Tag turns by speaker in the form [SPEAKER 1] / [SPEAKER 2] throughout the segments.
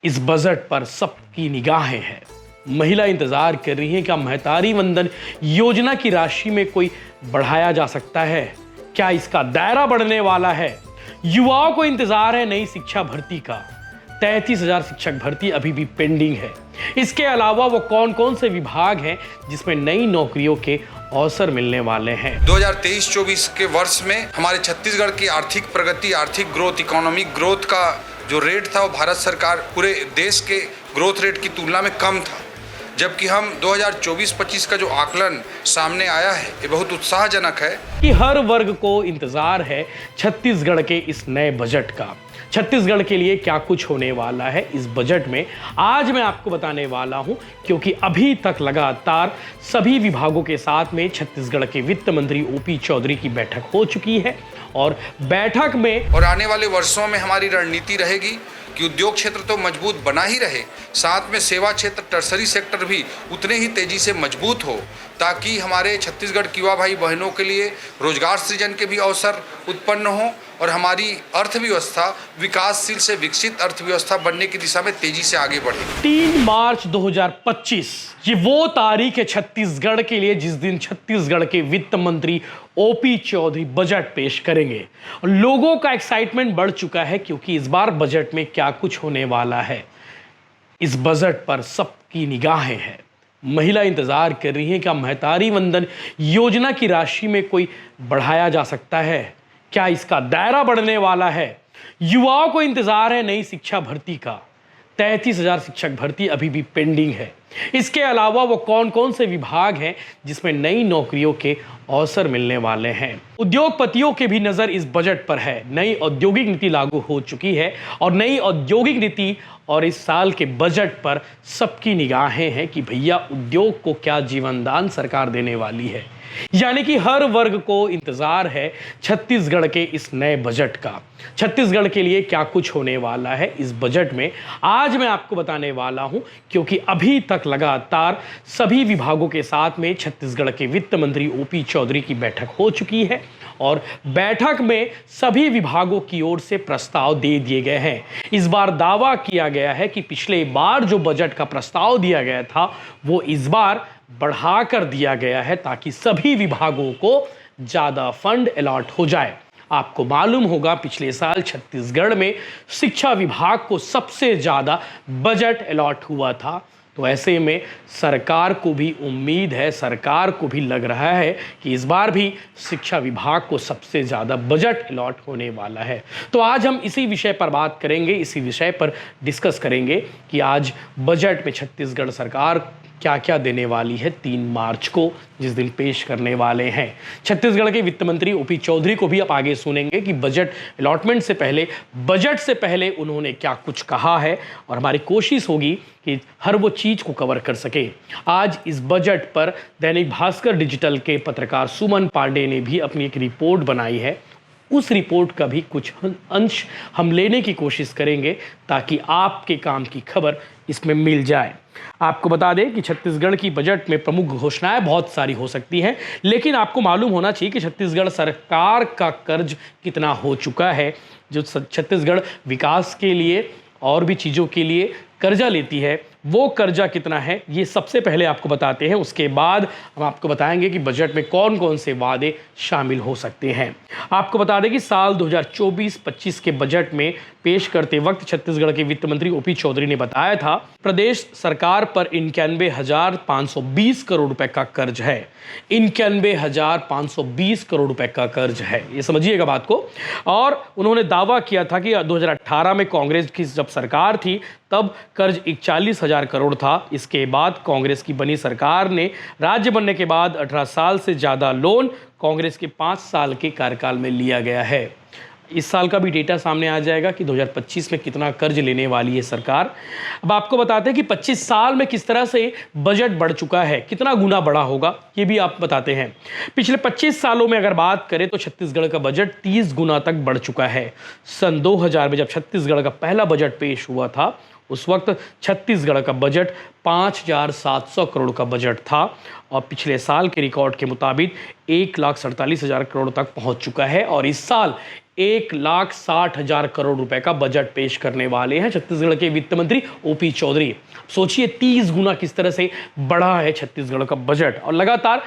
[SPEAKER 1] इस बजट पर सबकी निगाहें हैं। महिला इंतजार कर रही है, क्या महतारी वंदन योजना की राशि में कोई बढ़ाया जा सकता है? क्या इसका दायरा बढ़ने वाला है? युवाओं को इंतजार है नई शिक्षा भर्ती का। 33,000 शिक्षक भर्ती अभी भी पेंडिंग है। इसके अलावा वो कौन कौन से विभाग हैं जिसमें नई नौकरियों के अवसर मिलने वाले हैं?
[SPEAKER 2] 2023-24 के वर्ष में हमारे छत्तीसगढ़ की आर्थिक प्रगति, आर्थिक ग्रोथ, इकोनॉमिक ग्रोथ का जो रेट था वो भारत सरकार पूरे देश के ग्रोथ रेट की तुलना में कम था। जबकि हम 2024-25 का जो आकलन सामने आया है ये बहुत उत्साहजनक है
[SPEAKER 1] कि हर वर्ग को इंतजार है छत्तीसगढ़ के इस नए बजट का। छत्तीसगढ़ के लिए क्या कुछ होने वाला है इस बजट में, आज मैं आपको बताने वाला हूं, क्योंकि अभी तक लगातार सभी विभागों के साथ में छत्तीसगढ़ के वित्त मंत्री ओपी चौधरी की बैठक हो चुकी है और बैठक में
[SPEAKER 2] और आने वाले वर्षों में हमारी रणनीति रहेगी कि उद्योग क्षेत्र तो मजबूत बना ही रहे, साथ में सेवा क्षेत्र, टर्सरी सेक्टर भी उतने ही तेजी से मजबूत हो, ताकि हमारे छत्तीसगढ़ के युवा भाई बहनों के लिए रोजगार सृजन के भी अवसर उत्पन्न हो और हमारी अर्थव्यवस्था विकासशील से विकसित अर्थव्यवस्था बनने की दिशा में तेजी से आगे बढ़े।
[SPEAKER 1] 3 मार्च 2025 ये वो तारीख है छत्तीसगढ़ के लिए जिस दिन छत्तीसगढ़ के वित्त मंत्री ओपी चौधरी बजट पेश करेंगे। लोगों का एक्साइटमेंट बढ़ चुका है क्योंकि इस बार बजट में क्या कुछ होने वाला है। इस बजट पर सबकी निगाहें हैं। महिला इंतजार कर रही है, क्या महतारी वंदन योजना की राशि में कोई बढ़ाया जा सकता है? क्या इसका दायरा बढ़ने वाला है? युवाओं को इंतजार है नई शिक्षा भर्ती का। 33,000 शिक्षक भर्ती अभी भी पेंडिंग है। इसके अलावा वो कौन कौन से विभाग हैं जिसमें नई नौकरियों के अवसर मिलने वाले हैं? उद्योगपतियों की भी नजर इस बजट पर है। नई औद्योगिक नीति लागू हो चुकी है और नई औद्योगिक नीति और इस साल के बजट पर सबकी निगाहें हैं कि भैया उद्योग को क्या जीवनदान सरकार देने वाली है। यानी कि हर वर्ग को इंतजार है छत्तीसगढ़ के इस नए बजट का। छत्तीसगढ़ के लिए क्या कुछ होने वाला है इस बजट में, आज मैं आपको बताने वाला हूं, क्योंकि अभी तक लगातार सभी विभागों के साथ में छत्तीसगढ़ के वित्त मंत्री ओपी चौधरी की बैठक हो चुकी है और बैठक में सभी विभागों की ओर से प्रस्ताव दे दिए गए हैं। इस बार दावा किया गया है कि पिछले बार जो बजट का प्रस्ताव दिया गया था वो इस बार बढ़ाकर दिया गया है ताकि सभी विभागों को ज़्यादा फंड अलॉट हो जाए। आपको मालूम होगा पिछले साल छत्तीसगढ़ में शिक्षा विभाग को सबसे ज़्यादा बजट अलॉट हुआ था, तो ऐसे में सरकार को भी उम्मीद है, सरकार को भी लग रहा है कि इस बार भी शिक्षा विभाग को सबसे ज़्यादा बजट अलॉट होने वाला है। तो आज हम इसी विषय पर बात करेंगे, इसी विषय पर डिस्कस करेंगे कि आज बजट में छत्तीसगढ़ सरकार क्या क्या देने वाली है 3 मार्च को, जिस दिन पेश करने वाले हैं। छत्तीसगढ़ के वित्त मंत्री ओपी चौधरी को भी आप आगे सुनेंगे कि बजट अलॉटमेंट से पहले, बजट से पहले उन्होंने क्या कुछ कहा है और हमारी कोशिश होगी कि हर वो चीज़ को कवर कर सके। आज इस बजट पर दैनिक भास्कर डिजिटल के पत्रकार सुमन पांडे ने भी अपनी एक रिपोर्ट बनाई है। उस रिपोर्ट का भी कुछ अंश हम लेने की कोशिश करेंगे ताकि आपके काम की खबर इसमें मिल जाए। आपको बता दें कि छत्तीसगढ़ की बजट में प्रमुख घोषणाएं बहुत सारी हो सकती हैं, लेकिन आपको मालूम होना चाहिए कि छत्तीसगढ़ सरकार का कर्ज कितना हो चुका है। जो छत्तीसगढ़ विकास के लिए और भी चीज़ों के लिए कर्जा लेती है, वो कर्जा कितना है ये सबसे पहले आपको बताते हैं। उसके बाद हम आपको बताएंगे कि बजट में कौन कौन से वादे शामिल हो सकते हैं। आपको बता दें कि साल 2024-25 के बजट में पेश करते वक्त छत्तीसगढ़ के वित्त मंत्री ओपी चौधरी ने बताया था प्रदेश सरकार पर 91,520 करोड़ रुपए का कर्ज है। 91,520 करोड़ रुपए का कर्ज है, ये समझिएगा बात को। और उन्होंने दावा किया था कि 2018 में कांग्रेस की जब सरकार थी तब कर्ज 41,000 करोड़ था। इसके बाद कांग्रेस की बनी सरकार ने राज्य बनने के बाद 18 साल से ज़्यादा लोन कांग्रेस के 5 साल के कार्यकाल में लिया गया है। इस साल का भी डेटा सामने आ जाएगा कि 2025 में कितना कर्ज लेने वाली है सरकार। अब आपको बताते हैं कि 25 साल में किस तरह से बजट बढ़ चुका है, कितना गुना बढ़ा होगा ये भी आप बताते हैं। पिछले 25 सालों में अगर बात करें तो छत्तीसगढ़ का बजट 30 गुना तक बढ़ चुका है। सन 2000 में जब छत्तीसगढ़ का पहला बजट पेश हुआ था उस वक्त छत्तीसगढ़ का बजट 5,700 करोड़ का बजट था और पिछले साल के रिकॉर्ड के मुताबिक 1,47,000 करोड़ तक पहुंच चुका है और इस साल 1,60,000 करोड़ रुपए का बजट पेश करने वाले हैं छत्तीसगढ़ के वित्त मंत्री ओपी चौधरी। सोचिए 30 गुना किस तरह से बढ़ा है छत्तीसगढ़ का बजट। और लगातार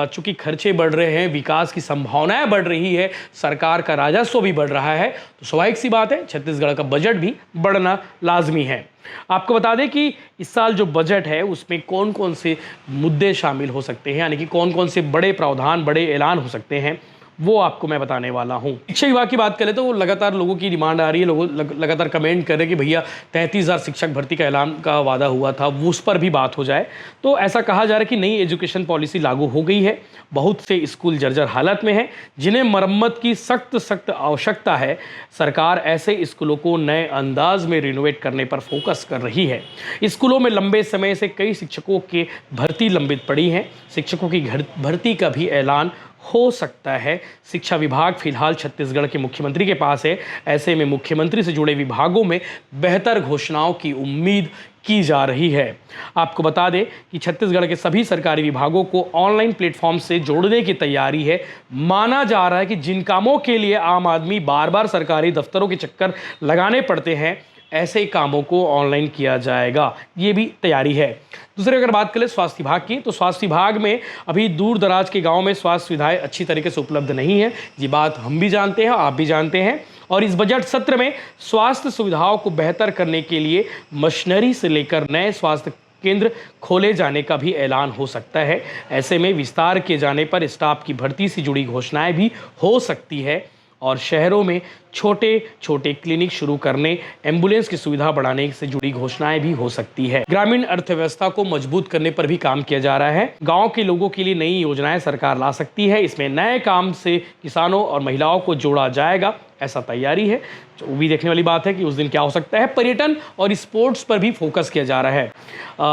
[SPEAKER 1] चूंकि खर्चे बढ़ रहे हैं, विकास की संभावनाएं बढ़ रही है, सरकार का राजस्व भी बढ़ रहा है, तो स्वाभाविक सी बात है छत्तीसगढ़ का बजट भी बढ़ना लाजमी है। आपको बता दें कि इस साल जो बजट है उसमें कौन कौन से मुद्दे शामिल हो सकते हैं, यानी कि कौन कौन से बड़े प्रावधान, बड़े ऐलान हो सकते हैं, वो आपको मैं बताने वाला हूं। शिक्षा विभाग की बात करें तो वो लगातार लोगों की डिमांड आ रही है, लोग लगातार कमेंट कर रहे हैं कि भैया 33,000 शिक्षक भर्ती का ऐलान का वादा हुआ था, वो उस पर भी बात हो जाए। तो ऐसा कहा जा रहा है कि नई एजुकेशन पॉलिसी लागू हो गई है। बहुत से स्कूल जर्जर हालत में हैं, जिन्हें मरम्मत की सख्त आवश्यकता है। सरकार ऐसे स्कूलों को नए अंदाज में रिनोवेट करने पर फोकस कर रही है। स्कूलों में लंबे समय से कई शिक्षकों की भर्ती लंबित पड़ी है। शिक्षकों की भर्ती का भी ऐलान हो सकता है। शिक्षा विभाग फिलहाल छत्तीसगढ़ के मुख्यमंत्री के पास है। ऐसे में मुख्यमंत्री से जुड़े विभागों में बेहतर घोषणाओं की उम्मीद की जा रही है। आपको बता दें कि छत्तीसगढ़ के सभी सरकारी विभागों को ऑनलाइन प्लेटफॉर्म से जोड़ने की तैयारी है। माना जा रहा है कि जिन कामों के लिए आम आदमी बार बार सरकारी दफ्तरों के चक्कर लगाने पड़ते हैं, ऐसे कामों को ऑनलाइन किया जाएगा, ये भी तैयारी है। दूसरी अगर बात करें स्वास्थ्य विभाग की, तो स्वास्थ्य विभाग में अभी दूर दराज के गांव में स्वास्थ्य सुविधाएं अच्छी तरीके से उपलब्ध नहीं है। ये बात हम भी जानते हैं, आप भी जानते हैं। और इस बजट सत्र में स्वास्थ्य सुविधाओं को बेहतर करने के लिए मशीनरी से लेकर नए स्वास्थ्य केंद्र खोले जाने का भी ऐलान हो सकता है। ऐसे में विस्तार किए जाने पर स्टाफ की भर्ती से जुड़ी घोषणाएं भी हो सकती है और शहरों में छोटे छोटे क्लिनिक शुरू करने, एम्बुलेंस की सुविधा बढ़ाने से जुड़ी घोषणाएं भी हो सकती है। ग्रामीण अर्थव्यवस्था को मजबूत करने पर भी काम किया जा रहा है। गांव के लोगों के लिए नई योजनाएं सरकार ला सकती है। इसमें नए काम से किसानों और महिलाओं को जोड़ा जाएगा, ऐसा तैयारी है। वो भी देखने वाली बात है कि उस दिन क्या हो सकता है। पर्यटन और स्पोर्ट्स पर भी फोकस किया जा रहा है।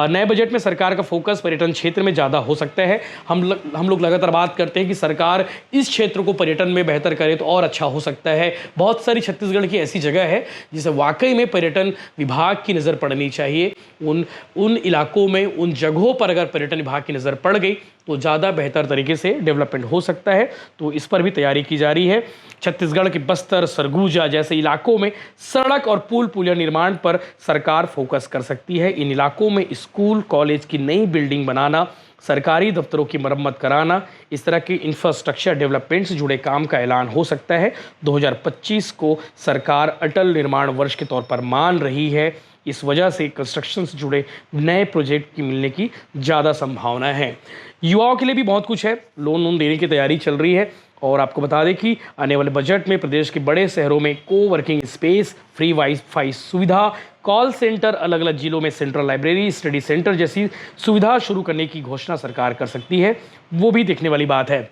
[SPEAKER 1] नए बजट में सरकार का फोकस पर्यटन क्षेत्र में ज़्यादा हो सकता है। हम लोग लगातार बात करते हैं कि सरकार इस क्षेत्र को पर्यटन में बेहतर करे तो और अच्छा हो सकता है। बहुत सारी छत्तीसगढ़ की ऐसी जगह है जिसे वाकई में पर्यटन विभाग की नज़र पड़नी चाहिए। उन इलाकों में, उन जगहों पर अगर पर्यटन विभाग की नज़र पड़ गई तो ज़्यादा बेहतर तरीके से डेवलपमेंट हो सकता है। तो इस पर भी तैयारी की जा रही है। छत्तीसगढ़ के बस्तर, सरगुजा जैसे इलाकों में सड़क और पुल पुलिया निर्माण पर सरकार फोकस कर सकती है। इन इलाकों में स्कूल, कॉलेज की नई बिल्डिंग बनाना, सरकारी दफ्तरों की मरम्मत कराना, इस तरह के इंफ्रास्ट्रक्चर डेवलपमेंट से जुड़े काम का ऐलान हो सकता है। 2025 को सरकार अटल निर्माण वर्ष के तौर पर मान रही है। इस वजह से कंस्ट्रक्शन से जुड़े नए प्रोजेक्ट की मिलने की ज़्यादा संभावना है। युवाओं के लिए भी बहुत कुछ है। लोन देने की तैयारी चल रही है। और आपको बता दें कि आने वाले बजट में प्रदेश के बड़े शहरों में कोवर्किंग स्पेस, फ्री वाईफाई सुविधा, कॉल सेंटर, अलग अलग जिलों में सेंट्रल लाइब्रेरी, स्टडी सेंटर जैसी सुविधा शुरू करने की घोषणा सरकार कर सकती है। वो भी देखने वाली बात है।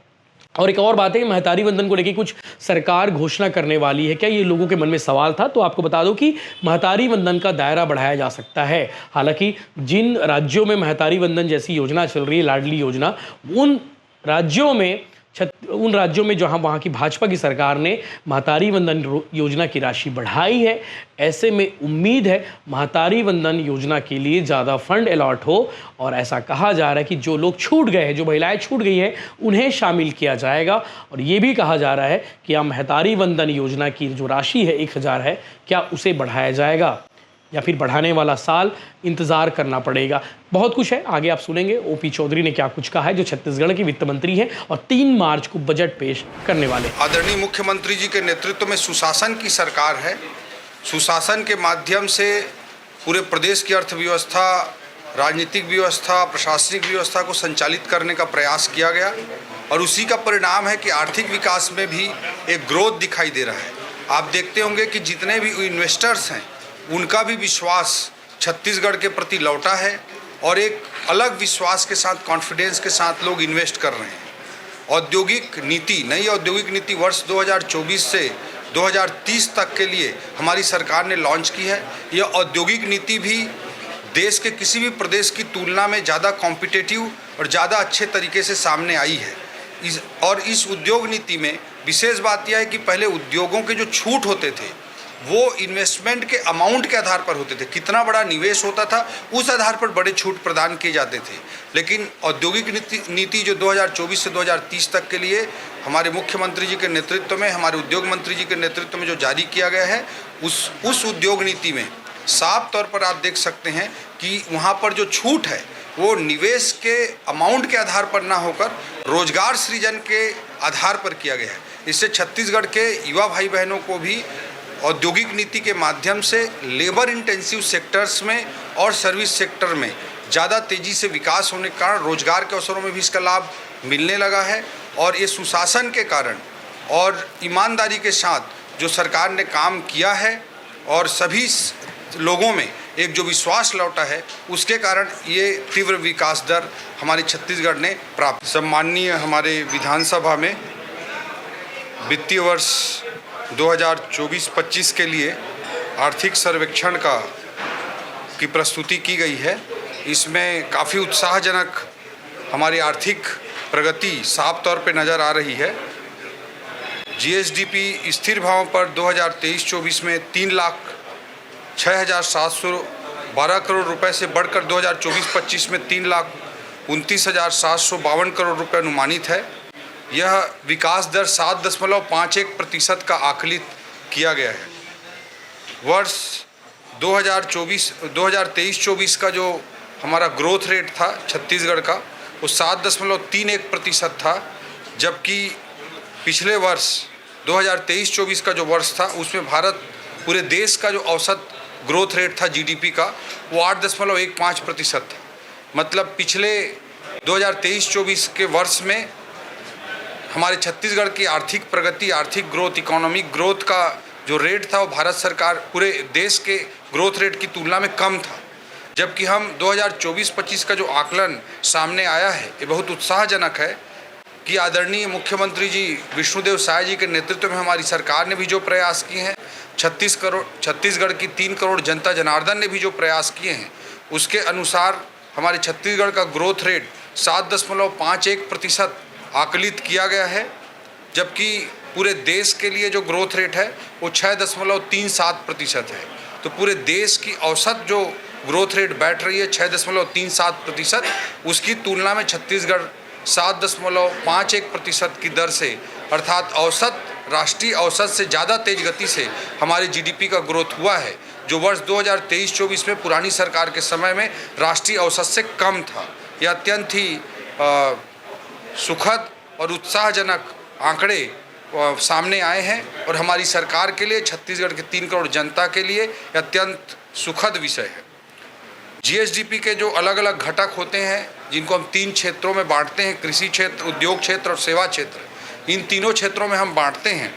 [SPEAKER 1] और एक और बात है कि महतारी वंदन को लेकर कुछ सरकार घोषणा करने वाली है। क्या ये लोगों के मन में सवाल था? तो आपको बता दो कि महतारी वंदन का दायरा बढ़ाया जा सकता है। हालांकि जिन राज्यों में महतारी वंदन जैसी योजना चल रही है, लाडली योजना, उन राज्यों में जहाँ वहाँ की भाजपा की सरकार ने महतारी वंदन योजना की राशि बढ़ाई है। ऐसे में उम्मीद है महतारी वंदन योजना के लिए ज़्यादा फंड अलॉट हो। और ऐसा कहा जा रहा है कि जो लोग छूट गए हैं, जो महिलाएं छूट गई हैं, उन्हें शामिल किया जाएगा। और ये भी कहा जा रहा है कि यहाँ महतारी वंदन योजना की जो राशि है 1,000 है, क्या उसे बढ़ाया जाएगा या फिर बढ़ाने वाला साल इंतज़ार करना पड़ेगा। बहुत कुछ है, आगे आप सुनेंगे ओपी चौधरी ने क्या कुछ कहा है, जो छत्तीसगढ़ के वित्त मंत्री हैं और 3 मार्च को बजट पेश करने वाले।
[SPEAKER 2] आदरणीय मुख्यमंत्री जी के नेतृत्व में सुशासन की सरकार है। सुशासन के माध्यम से पूरे प्रदेश की अर्थव्यवस्था, राजनीतिक व्यवस्था, प्रशासनिक व्यवस्था को संचालित करने का प्रयास किया गया और उसी का परिणाम है कि आर्थिक विकास में भी एक ग्रोथ दिखाई दे रहा है। आप देखते होंगे कि जितने भी इन्वेस्टर्स हैं उनका भी विश्वास छत्तीसगढ़ के प्रति लौटा है और एक अलग विश्वास के साथ, कॉन्फिडेंस के साथ लोग इन्वेस्ट कर रहे हैं। औद्योगिक नीति, नई औद्योगिक नीति वर्ष 2024 से 2030 तक के लिए हमारी सरकार ने लॉन्च की है। यह औद्योगिक नीति भी देश के किसी भी प्रदेश की तुलना में ज़्यादा कॉम्पिटिटिव और ज़्यादा अच्छे तरीके से सामने आई है। इस उद्योग नीति में विशेष बात यह है कि पहले उद्योगों के जो छूट होते थे वो इन्वेस्टमेंट के अमाउंट के आधार पर होते थे, कितना बड़ा निवेश होता था उस आधार पर बड़े छूट प्रदान किए जाते थे। लेकिन औद्योगिक नीति जो 2024 से 2030 तक के लिए हमारे मुख्यमंत्री जी के नेतृत्व में, हमारे उद्योग मंत्री जी के नेतृत्व में जो जारी किया गया है, उस उद्योग नीति में साफ तौर पर आप देख सकते हैं कि वहाँ पर जो छूट है वो निवेश के अमाउंट के आधार पर ना होकर रोजगार सृजन के आधार पर किया गया है। इससे छत्तीसगढ़ के युवा भाई बहनों को भी औद्योगिक नीति के माध्यम से लेबर इंटेंसिव सेक्टर्स में और सर्विस सेक्टर में ज़्यादा तेज़ी से विकास होने के कारण रोजगार के अवसरों में भी इसका लाभ मिलने लगा है। और ये सुशासन के कारण और ईमानदारी के साथ जो सरकार ने काम किया है और सभी लोगों में एक जो विश्वास लौटा है, उसके कारण ये तीव्र विकास दर हमारे छत्तीसगढ़ ने प्राप्त। सम्माननीय हमारे विधानसभा में वित्तीय वर्ष 2024-25 के लिए आर्थिक सर्वेक्षण की प्रस्तुति की गई है। इसमें काफ़ी उत्साहजनक हमारी आर्थिक प्रगति साफ तौर पे नज़र आ रही है। जीएसडीपी स्थिर भाव पर 2023-24 में 3,06,712 करोड़ रुपए से बढ़कर 2024-25 में 3,29,752 करोड़ रुपए अनुमानित है। यह विकास दर 7.51% का आकलित किया गया है। वर्ष 2023-24 का जो हमारा ग्रोथ रेट था छत्तीसगढ़ का, वो 7.31% था, जबकि पिछले वर्ष 2023-24 का जो वर्ष था उसमें भारत पूरे देश का जो औसत ग्रोथ रेट था जीडीपी का, वो 8.15% था। मतलब पिछले 2023-24 के वर्ष में हमारे छत्तीसगढ़ की आर्थिक प्रगति, आर्थिक ग्रोथ, इकोनॉमिक ग्रोथ का जो रेट था वो भारत सरकार पूरे देश के ग्रोथ रेट की तुलना में कम था। जबकि हम 2024-25 का जो आकलन सामने आया है ये बहुत उत्साहजनक है कि आदरणीय मुख्यमंत्री जी विष्णुदेव साय जी के नेतृत्व में हमारी सरकार ने भी जो प्रयास किए हैं, छत्तीसगढ़ की 3 करोड़ जनता जनार्दन ने भी जो प्रयास किए हैं, उसके अनुसार हमारे छत्तीसगढ़ का ग्रोथ रेट 7.51% आकलित किया गया है। जबकि पूरे देश के लिए जो ग्रोथ रेट है वो 6.37% है। तो पूरे देश की औसत जो ग्रोथ रेट बैठ रही है 6.37%, उसकी तुलना में छत्तीसगढ़ 7.51% की दर से, अर्थात औसत राष्ट्रीय औसत से ज़्यादा तेज गति से हमारे जीडीपी का ग्रोथ हुआ है, जो वर्ष 2023-24 में पुरानी सरकार के समय में राष्ट्रीय औसत से कम था। यह अत्यंत ही सुखद और उत्साहजनक आंकड़े सामने आए हैं और हमारी सरकार के लिए, छत्तीसगढ़ के 3 करोड़ जनता के लिए अत्यंत सुखद विषय है। जीएसडीपी के जो अलग अलग घटक होते हैं, जिनको हम 3 क्षेत्रों में बांटते हैं, कृषि क्षेत्र, उद्योग क्षेत्र और सेवा क्षेत्र, इन तीनों क्षेत्रों में हम बांटते हैं।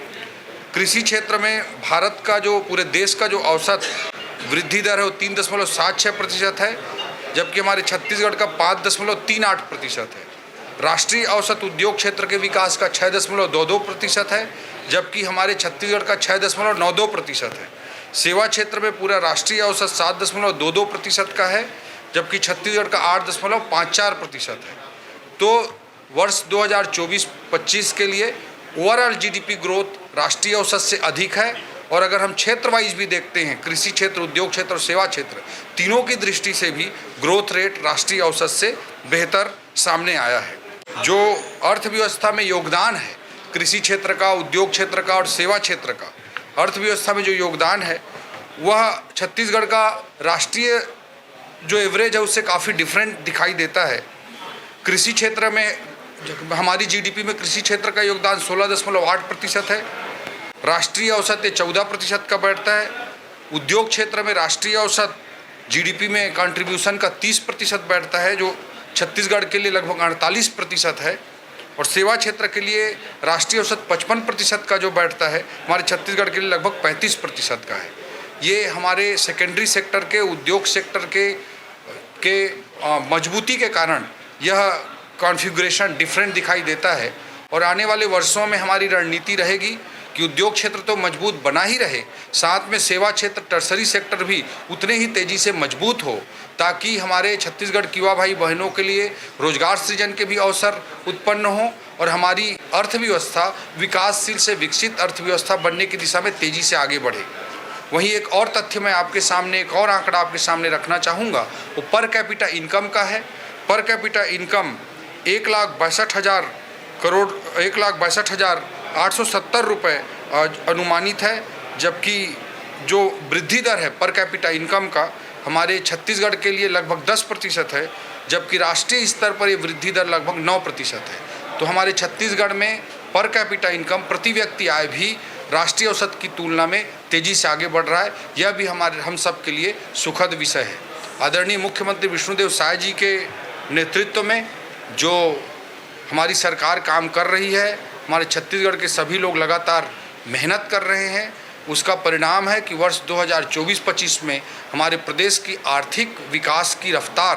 [SPEAKER 2] कृषि क्षेत्र में भारत का जो पूरे देश का जो औसत वृद्धि दर है वो 3.76% है, जबकि हमारे छत्तीसगढ़ का 5.38% है। राष्ट्रीय औसत उद्योग क्षेत्र के विकास का 6.22% है, जबकि हमारे छत्तीसगढ़ का 6.92% है। सेवा क्षेत्र में पूरा राष्ट्रीय औसत 7.22% का है, जबकि छत्तीसगढ़ का 8.54% है। तो वर्ष 2024-25 के लिए ओवरऑल जीडीपी ग्रोथ राष्ट्रीय औसत से अधिक है। और अगर हम क्षेत्र वाइज भी देखते हैं, कृषि क्षेत्र, उद्योग क्षेत्र और सेवा क्षेत्र, तीनों की दृष्टि से भी ग्रोथ रेट राष्ट्रीय औसत से बेहतर सामने आया है। जो अर्थव्यवस्था में योगदान है कृषि क्षेत्र का, उद्योग क्षेत्र का और सेवा क्षेत्र का, अर्थव्यवस्था में जो योगदान है वह छत्तीसगढ़ का राष्ट्रीय जो एवरेज है उससे काफ़ी डिफरेंट दिखाई देता है। कृषि क्षेत्र में हमारी जीडीपी में कृषि क्षेत्र का योगदान 16.8% है, राष्ट्रीय औसत 14% का बैठता है। उद्योग क्षेत्र में राष्ट्रीय औसत जीडीपी में कंट्रीब्यूशन का 30% बैठता है, जो छत्तीसगढ़ के लिए लगभग 48% है। और सेवा क्षेत्र के लिए राष्ट्रीय औसत 55% का जो बैठता है, हमारे छत्तीसगढ़ के लिए लगभग 35% का है। ये हमारे सेकेंडरी सेक्टर के, उद्योग सेक्टर के मजबूती के कारण यह कॉन्फ़िगरेशन डिफरेंट दिखाई देता है। और आने वाले वर्षों में हमारी रणनीति रहेगी कि उद्योग क्षेत्र तो मजबूत बना ही रहे, साथ में सेवा क्षेत्र, टर्सरी सेक्टर भी उतने ही तेज़ी से मजबूत हो, ताकि हमारे छत्तीसगढ़ के युवा भाई बहनों के लिए रोजगार सृजन के भी अवसर उत्पन्न हो और हमारी अर्थव्यवस्था विकासशील से विकसित अर्थव्यवस्था बनने की दिशा में तेज़ी से आगे बढ़े। वहीं एक और तथ्य मैं आपके सामने, एक और आंकड़ा आपके सामने रखना चाहूँगा, वो पर कैपिटा इनकम का है। पर कैपिटा इनकम 1,62,870 रुपये अनुमानित है, जबकि जो वृद्धि दर है पर कैपिटा इनकम का हमारे छत्तीसगढ़ के लिए लगभग 10% है, जबकि राष्ट्रीय स्तर पर ये वृद्धि दर लगभग 9% है। तो हमारे छत्तीसगढ़ में पर कैपिटा इनकम, प्रति व्यक्ति आय भी राष्ट्रीय औसत की तुलना में तेज़ी से आगे बढ़ रहा है। यह भी हम सब के लिए सुखद विषय है। आदरणीय मुख्यमंत्री विष्णुदेव साय जी के नेतृत्व में जो हमारी सरकार काम कर रही है, हमारे छत्तीसगढ़ के सभी लोग लगातार मेहनत कर रहे हैं, उसका परिणाम है कि वर्ष 2024-25 में हमारे प्रदेश की आर्थिक विकास की रफ्तार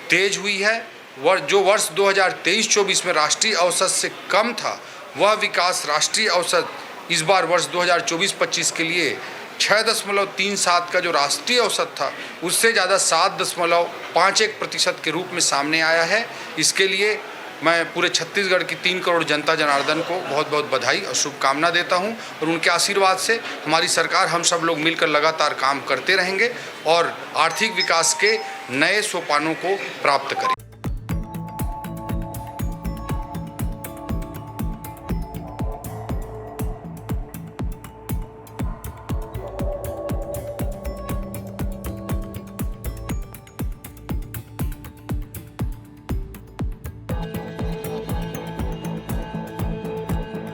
[SPEAKER 2] तेज हुई है। जो वर्ष 2023-24 में राष्ट्रीय औसत से कम था, वह विकास राष्ट्रीय औसत इस बार वर्ष 2024-25 के लिए 6.37 का जो राष्ट्रीय औसत था, उससे ज़्यादा 7.51% के रूप में सामने आया है। इसके लिए मैं पूरे छत्तीसगढ़ की 3 करोड़ जनता जनार्दन को बहुत बहुत बधाई और शुभकामना देता हूं, और उनके आशीर्वाद से हमारी सरकार, हम सब लोग मिलकर लगातार काम करते रहेंगे और आर्थिक विकास के नए सोपानों को प्राप्त करें।